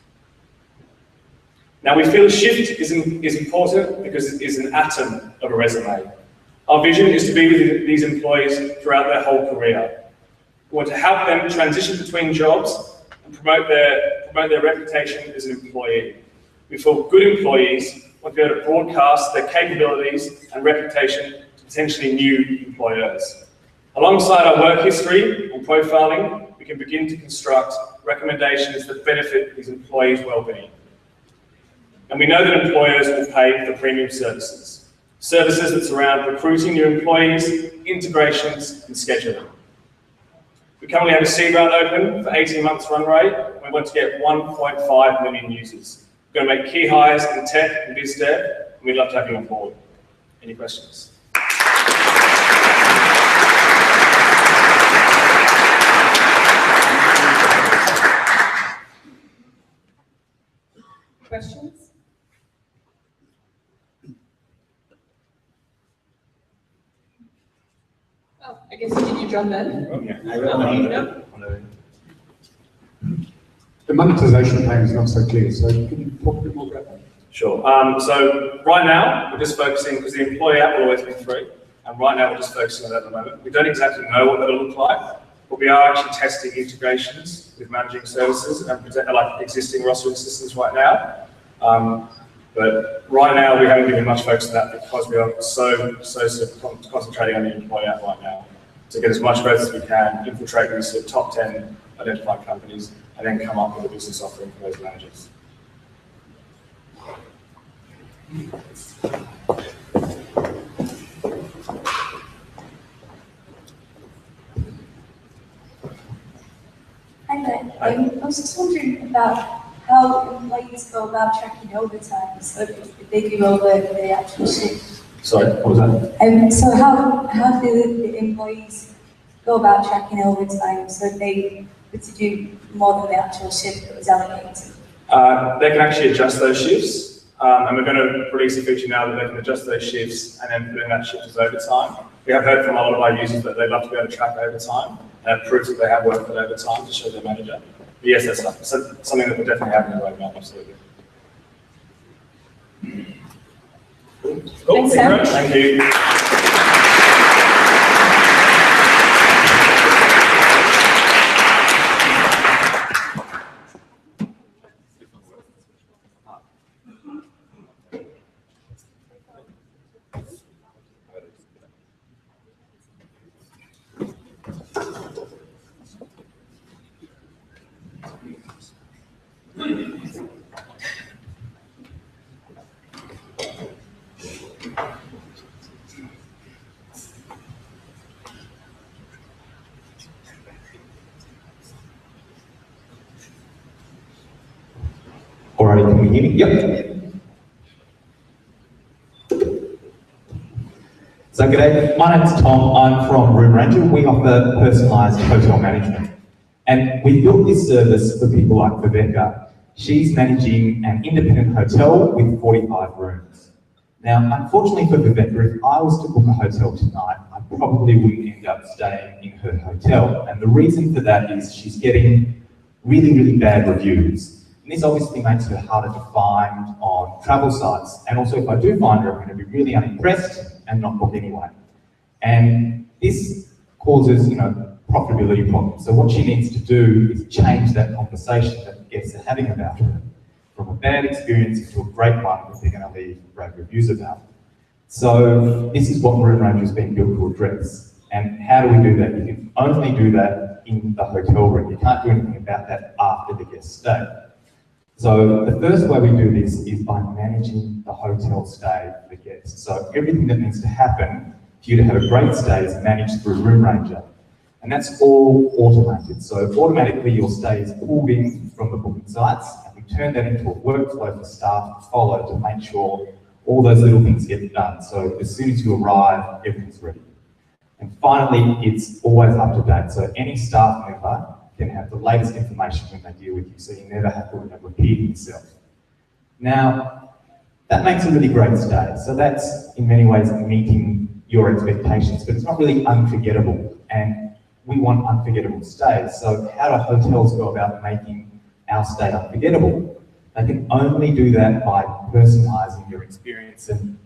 Now, we feel a shift is important because it is an atom of a resume. Our vision is to be with these employees throughout their whole career. We want to help them transition between jobs and promote their reputation as an employee. We feel good employees want to be able to broadcast their capabilities and reputation to potentially new employers. Alongside our work history and profiling, we can begin to construct recommendations that benefit these employees' well-being. And we know that employers will pay for premium services. Services that surround recruiting new employees, integrations, and scheduling. We currently have a seed round open for 18 months run rate, and we want to get 1.5 million users. We're going to make key hires in tech and biz dev, and we'd love to have you on board. Any questions? Oh, I guess did you jump in? The monetization plan is not so clear, so can you talk a bit more about that? Sure. So right now, we're just focusing, because the employee app will always be free, and right now we're just focusing on that at the moment. We don't exactly know what that'll look like, but we are actually testing integrations with managing services and like existing rostering systems right now. But right now, we haven't given much focus to that because we are so concentrating on the employee app right now to get as much growth as we can, infiltrate these sort of top 10 identified companies, and then come up with a business offering for those managers. Hi there. I was just wondering about how employees go about tracking overtime, so if they do over the actual shift. Sorry, what was that? So how do the employees go about tracking overtime, so if they were to do more than the actual shift that was allocated? They can actually adjust those shifts, and we're going to release a feature now that they can adjust those shifts and then put in that shift as overtime. We have heard from a lot of our users that they'd love to be able to track overtime, and it proves that they have worked that overtime to show their manager. But yes, that's something that will definitely happen in the roadmap, absolutely. Cool. Thanks, Sam. Thank you. Alright, can we hear me? Yep. So g'day, my name's Tom, I'm from Room Ranger. We offer personalised hotel management. And we built this service for people like Rebecca. She's managing an independent hotel with 45 rooms. Now, unfortunately for Rebecca, if I was to book a hotel tonight, I probably wouldn't end up staying in her hotel. And the reason for that is she's getting really, really bad reviews. And this obviously makes her harder to find on travel sites. And also if I do find her, I'm going to be really unimpressed and not book anyway. And this causes, profitability problems. So what she needs to do is change that conversation that guests are having about her from a bad experience into a great one that they're going to leave great reviews about. So this is what Room Ranger has been built to address. And how do we do that? You can only do that in the hotel room. You can't do anything about that after the guest stay. So the first way we do this is by managing the hotel stay for the guests. So everything that needs to happen for you to have a great stay is managed through Room Ranger. And that's all automated. So automatically your stay is pulled in from the booking sites, and we turn that into a workflow for staff to follow to make sure all those little things get done. So as soon as you arrive, everything's ready. And finally, it's always up to date. So any staff member can have the latest information when they deal with you, so you never have to repeat yourself. Now, that makes a really great stay. So that's in many ways meeting your expectations, but it's not really unforgettable. And we want unforgettable stays. So how do hotels go about making our stay unforgettable? They can only do that by personalising your experience and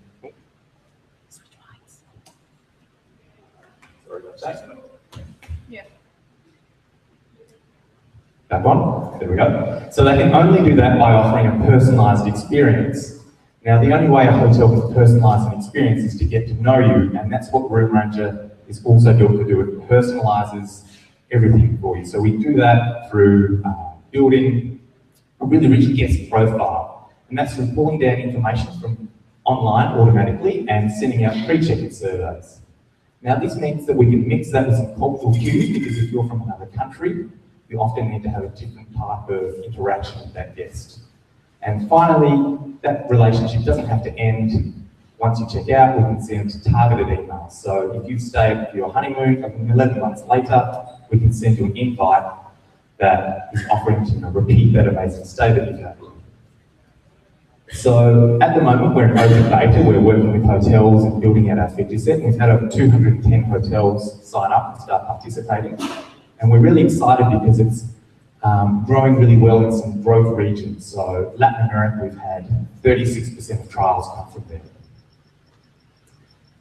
sorry about that. Yeah. Back on, there we go. So they can only do that by offering a personalised experience. Now, the only way a hotel can personalise an experience is to get to know you, and that's what Room Ranger is also built to do. It personalises everything for you. So we do that through building a really rich guest profile, and that's through pulling down information from online automatically and sending out pre-check-in surveys. Now, this means that we can mix that with some cultural cues, because if you're from another country, you often need to have a different type of interaction with that guest. And finally, that relationship doesn't have to end once you check out. We can send targeted emails. So if you stay for your honeymoon, 11 months later, we can send you an invite that is offering to repeat that amazing stay that you've had. So at the moment, we're in open beta. We're working with hotels and building out our feature set. We've had over 210 hotels sign up and start participating. And we're really excited because it's growing really well in some growth regions. So Latin America, we've had 36% of trials come from there.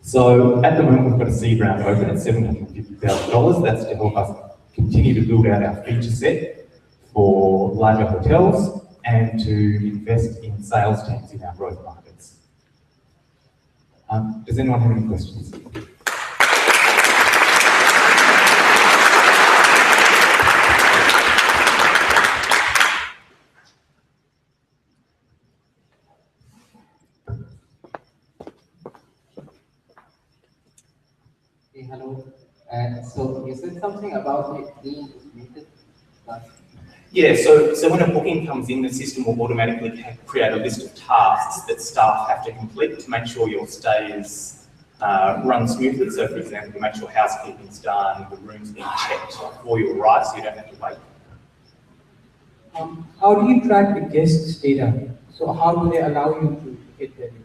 So at the moment, we've got a seed round open at $750,000. That's to help us continue to build out our feature set for larger hotels and to invest in sales teams in our growth markets. Does anyone have any questions? Hey, hello. So you said something about it being automated. Yeah, so when a booking comes in, the system will automatically create a list of tasks that staff have to complete to make sure your stays run smoothly. So for example, to make sure housekeeping's done, the room's being checked before you arrive so you don't have to wait. How do you track the guests' data? So how do they allow you to get their data?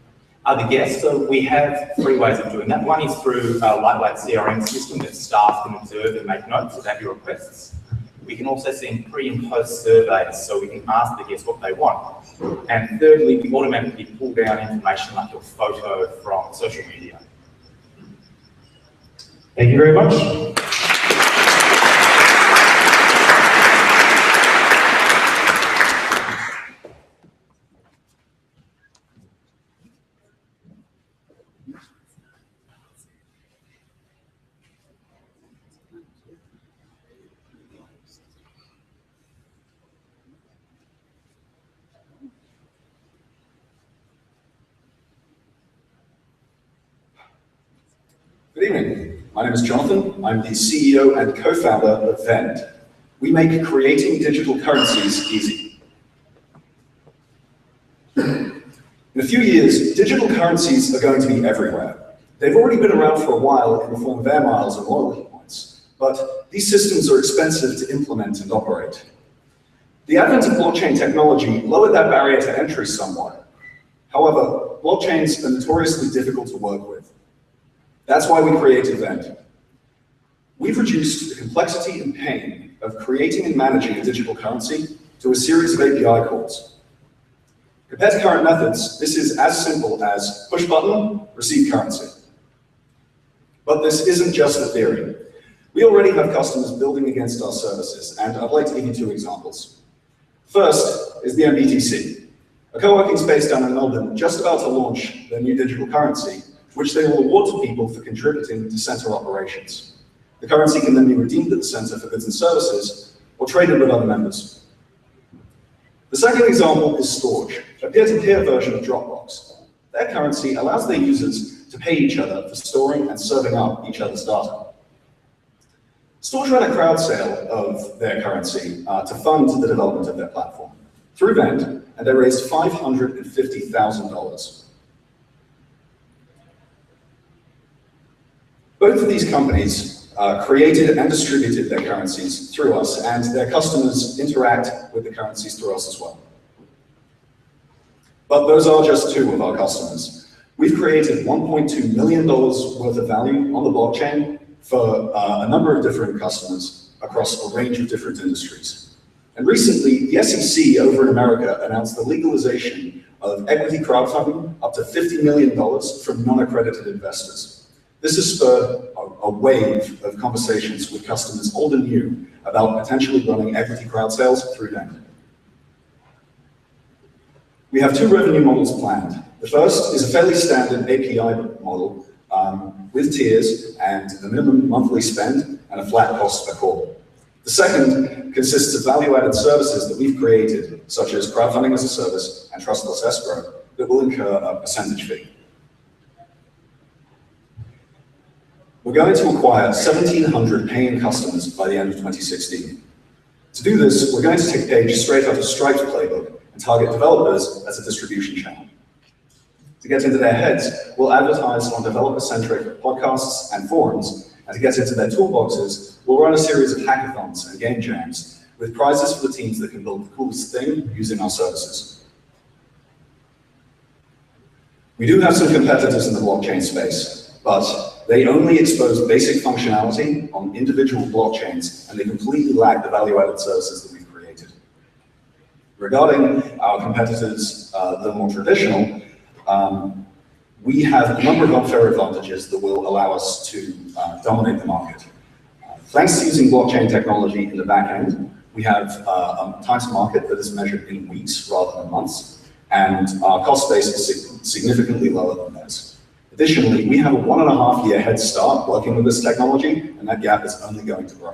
The guests, so we have three ways of doing that. One is through a lightweight CRM system that staff can observe and make notes about your requests. We can also send pre and post surveys so we can ask the guests what they want. And thirdly, we automatically pull down information like your photo from social media. Thank you very much. Good evening. My name is Jonathan. I'm the CEO and co-founder of Vend. We make creating digital currencies easy. In a few years, digital currencies are going to be everywhere. They've already been around for a while in the form of air miles and loyalty points, but these systems are expensive to implement and operate. The advent of blockchain technology lowered that barrier to entry somewhat. However, blockchains are notoriously difficult to work with. That's why we created Vend. We've reduced the complexity and pain of creating and managing a digital currency to a series of API calls. Compared to current methods, this is as simple as push button, receive currency. But this isn't just a theory. We already have customers building against our services, and I'd like to give you two examples. First is the MBTC, a co-working space down in Melbourne just about to launch their new digital currency, which they will award to people for contributing to center operations. The currency can then be redeemed at the center for goods and services, or traded with other members. The second example is Storage, a peer-to-peer version of Dropbox. Their currency allows their users to pay each other for storing and serving up each other's data. Storage ran a crowd sale of their currency to fund the development of their platform through Vend, and they raised $550,000. Both of these companies created and distributed their currencies through us, and their customers interact with the currencies through us as well. But those are just two of our customers. We've created $1.2 million worth of value on the blockchain for a number of different customers across a range of different industries. And recently, the SEC over in America announced the legalization of equity crowdfunding up to $50 million from non-accredited investors. This has spurred a wave of conversations with customers old and new about potentially running equity crowd sales through Vend. We have two revenue models planned. The first is a fairly standard API model with tiers and a minimum monthly spend and a flat cost per call. The second consists of value-added services that we've created, such as crowdfunding as a service and trustless escrow, that will incur a percentage fee. We're going to acquire 1,700 paying customers by the end of 2016. To do this, we're going to take a page straight out of Stripe's playbook and target developers as a distribution channel. To get into their heads, we'll advertise on developer-centric podcasts and forums, and to get into their toolboxes, we'll run a series of hackathons and game jams with prizes for the teams that can build the coolest thing using our services. We do have some competitors in the blockchain space, but they only expose basic functionality on individual blockchains, and they completely lack the value-added services that we've created. Regarding our competitors, the more traditional, we have a number of unfair advantages that will allow us to dominate the market. Thanks to using blockchain technology in the back end, we have a time to market that is measured in weeks rather than months, and our cost base is significantly lower than theirs. Additionally, we have a 1.5-year head start working with this technology, and that gap is only going to grow.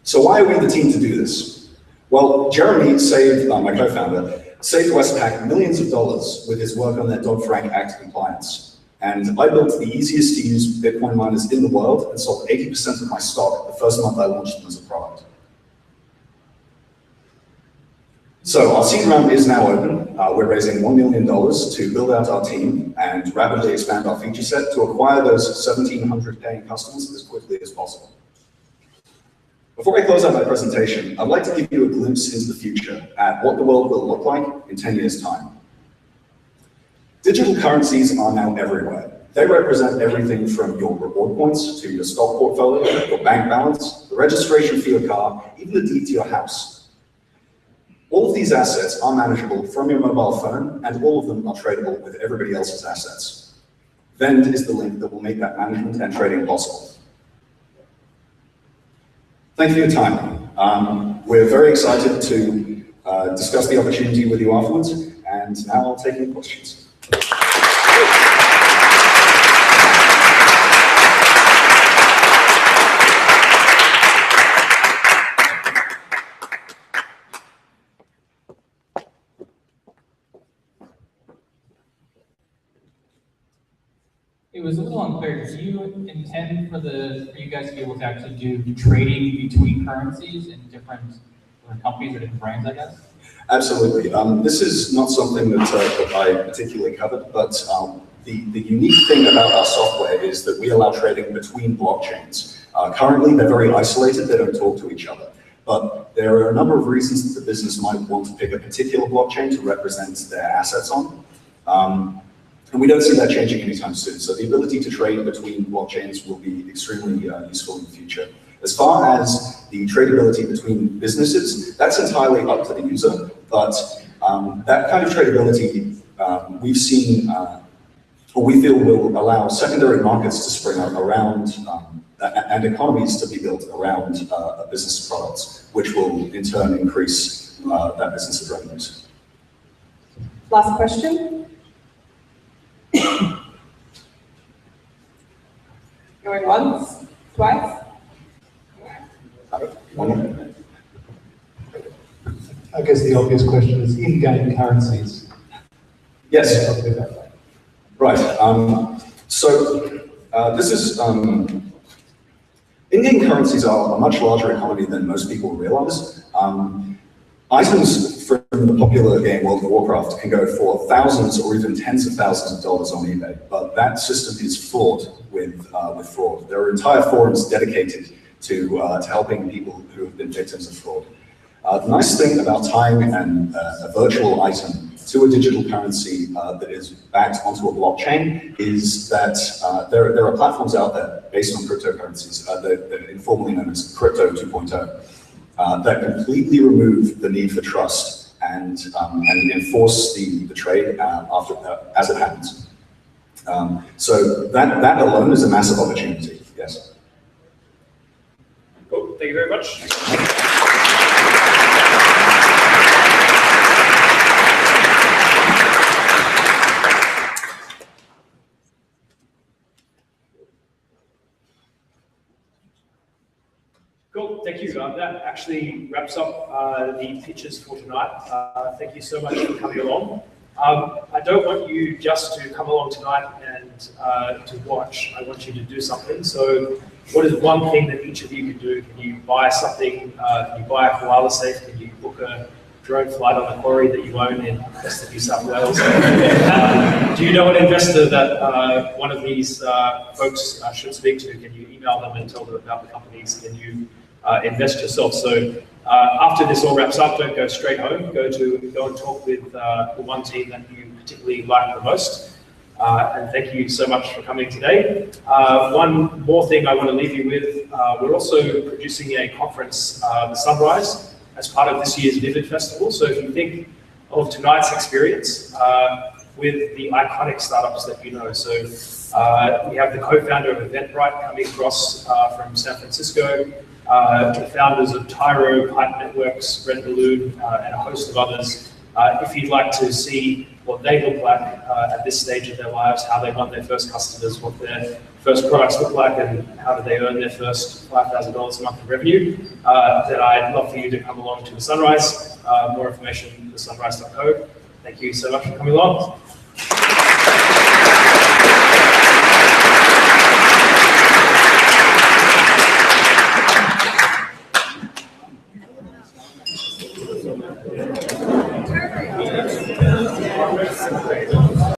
So why are we the team to do this? Well, Jeremy saved, my co-founder, saved Westpac millions of dollars with his work on their Dodd-Frank Act compliance. And I built the easiest to use Bitcoin miners in the world and sold 80% of my stock the first month I launched them as a product. So our seed round is now open. We're raising $1 million to build out our team and rapidly expand our feature set to acquire those 1,700 paying customers as quickly as possible. Before I close out my presentation, I'd like to give you a glimpse into the future at what the world will look like in 10 years' time. Digital currencies are now everywhere. They represent everything from your reward points to your stock portfolio, your bank balance, the registration for your car, even the deed to your house. All of these assets are manageable from your mobile phone, and all of them are tradable with everybody else's assets. Vend is the link that will make that management and trading possible. Thank you for your time. We're very excited to discuss the opportunity with you afterwards, and now I'll take any questions. It was a little unclear. Do you intend for you guys to be able to actually do trading between currencies in different companies or different brands, I guess? Absolutely. This is not something that I particularly covered, but the unique thing about our software is that we allow trading between blockchains. Currently, they're very isolated. They don't talk to each other. But there are a number of reasons that the business might want to pick a particular blockchain to represent their assets on. And we don't see that changing anytime soon. So the ability to trade between blockchains will be extremely useful in the future. As far as the tradability between businesses, that's entirely up to the user. But that kind of tradability we've seen, or we feel will allow secondary markets to spring up around and economies to be built around a business products, which will in turn increase that business's revenues. Last question. Going once, twice. I guess the obvious question is in-game currencies. Yes. Right. This is in-game currencies are a much larger economy than most people realize. Items from the popular game World of Warcraft can go for thousands or even tens of thousands of dollars on eBay, but that system is fraught with fraud. There are entire forums dedicated to helping people who have been victims of fraud. The nice thing about tying a virtual item to a digital currency that is backed onto a blockchain is that there are platforms out there based on cryptocurrencies that are informally known as Crypto 2.0 that completely remove the need for trust and enforce the trade as it happens. So that alone is a massive opportunity. Yes. Cool. Thank you very much. Cool, thank you. That actually wraps up the pitches for tonight. Thank you so much for coming along. I don't want you just to come along tonight and to watch. I want you to do something. So what is one thing that each of you can do? Can you buy something? Can you buy a Koala safe? Can you book a drone flight on a quarry that you own in Western New South Wales? Do you know an investor that one of these folks should speak to? Can you email them and tell them about the companies? Can you invest yourself. So after this all wraps up, don't go straight home. Go and talk with the one team that you particularly like the most. And thank you so much for coming today. One more thing I want to leave you with, we're also producing a conference, the Sunrise, as part of this year's Vivid Festival. So if you think of tonight's experience with the iconic startups that you know. So we have the co-founder of Eventbrite coming across from San Francisco, the founders of Tyro, Pipe Networks, Red Balloon, and a host of others. If you'd like to see what they look like at this stage of their lives, how they got their first customers, what their first products look like, and how did they earn their first $5,000 a month of revenue, then I'd love for you to come along to the Sunrise. More information, thesunrise.co. Thank you so much for coming along. Turn around.